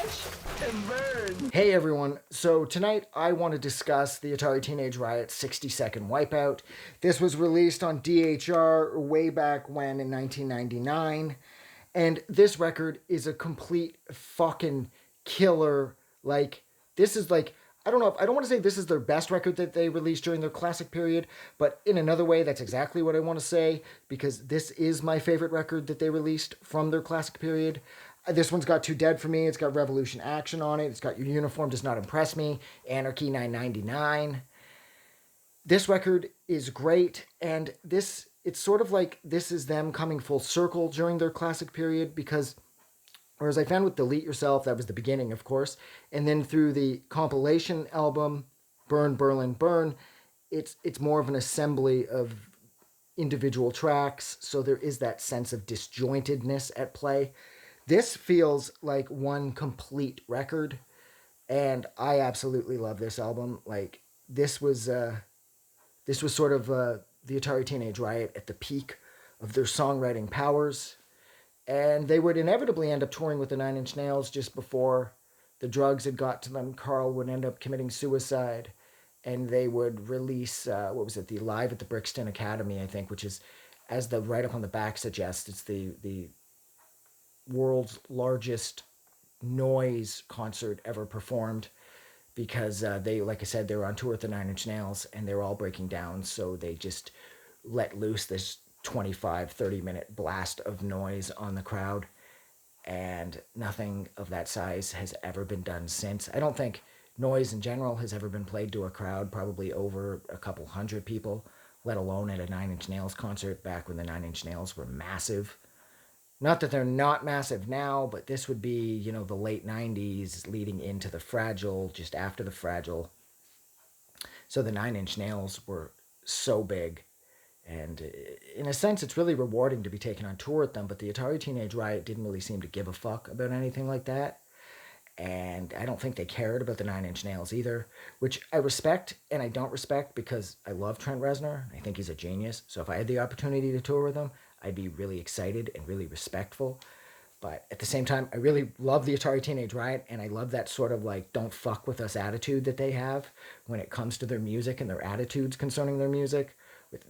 Watch and burn. Hey everyone, so tonight I want to discuss the Atari Teenage Riot 60-second Wipeout. This was released on DHR way back when in 1999, and this record is a complete fucking killer. This is I don't know, I don't want to say this is their best record that they released during their classic period, but in another way, that's exactly what I want to say, because this is my favorite record that they released from their classic period. This one's got Too Dead for Me, it's got Revolution Action on it, it's got Your Uniform Does Not Impress Me, Anarchy 999. This record is great, and it's sort of like this is them coming full circle during their classic period, because whereas I found with Delete Yourself, that was the beginning, of course, and then through the compilation album, Burn, Berlin, Burn, it's more of an assembly of individual tracks, so there is that sense of disjointedness at play. This feels like one complete record, and I absolutely love this album. This was sort of the Atari Teenage Riot at the peak of their songwriting powers. And they would inevitably end up touring with the Nine Inch Nails just before the drugs had got to them. Carl would end up committing suicide, and they would release, the Live at the Brixton Academy, I think, which is, as the write-up on the back suggests, it's the world's largest noise concert ever performed, because they, like I said, they were on tour with the Nine Inch Nails, and they were all breaking down, so they just let loose this 25-30 minute blast of noise on the crowd, and nothing of that size has ever been done since. I don't think noise in general has ever been played to a crowd, probably over a couple hundred people, let alone at a Nine Inch Nails concert back when the Nine Inch Nails were massive. Not that they're not massive now, but this would be, the late 90s leading into the Fragile, just after the Fragile. So the Nine Inch Nails were so big. And in a sense, it's really rewarding to be taken on tour with them, but the Atari Teenage Riot didn't really seem to give a fuck about anything like that. And I don't think they cared about the Nine Inch Nails either, which I respect and I don't respect, because I love Trent Reznor. I think he's a genius. So if I had the opportunity to tour with him, I'd be really excited and really respectful. But at the same time, I really love the Atari Teenage Riot, and I love that sort of don't fuck with us attitude that they have when it comes to their music and their attitudes concerning their music.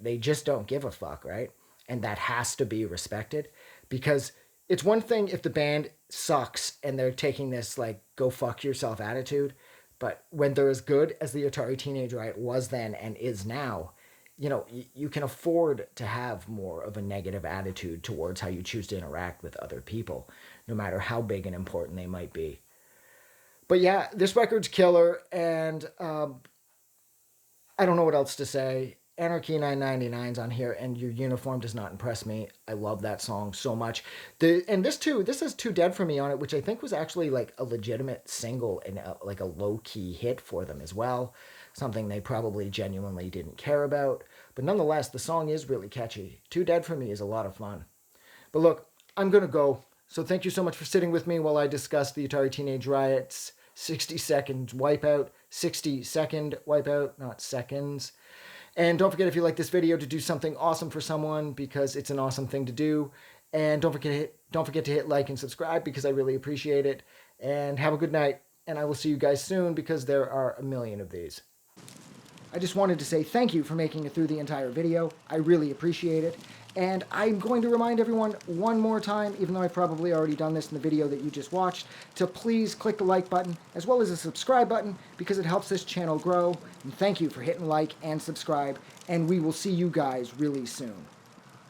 They just don't give a fuck, right? And that has to be respected, because it's one thing if the band sucks and they're taking this go fuck yourself attitude, but when they're as good as the Atari Teenage Riot was then and is now, you can afford to have more of a negative attitude towards how you choose to interact with other people, no matter how big and important they might be. But yeah, this record's killer, and I don't know what else to say. Anarchy 999's on here, and Your Uniform Does Not Impress Me. I love that song so much. This has Too Dead for Me on it, which I think was actually a legitimate single and a low-key hit for them as well. Something they probably genuinely didn't care about. But nonetheless, the song is really catchy. Too Dead for Me is a lot of fun. But look, I'm going to go. So thank you so much for sitting with me while I discuss the Atari Teenage Riot's 60-second Wipeout. 60-second Wipeout, not seconds. And don't forget, if you like this video, to do something awesome for someone, because it's an awesome thing to do. And don't forget to hit like and subscribe, because I really appreciate it. And have a good night. And I will see you guys soon, because there are a million of these. I just wanted to say thank you for making it through the entire video. I really appreciate it. And I'm going to remind everyone one more time, even though I've probably already done this in the video that you just watched, to please click the like button as well as the subscribe button, because it helps this channel grow. And thank you for hitting like and subscribe, and we will see you guys really soon.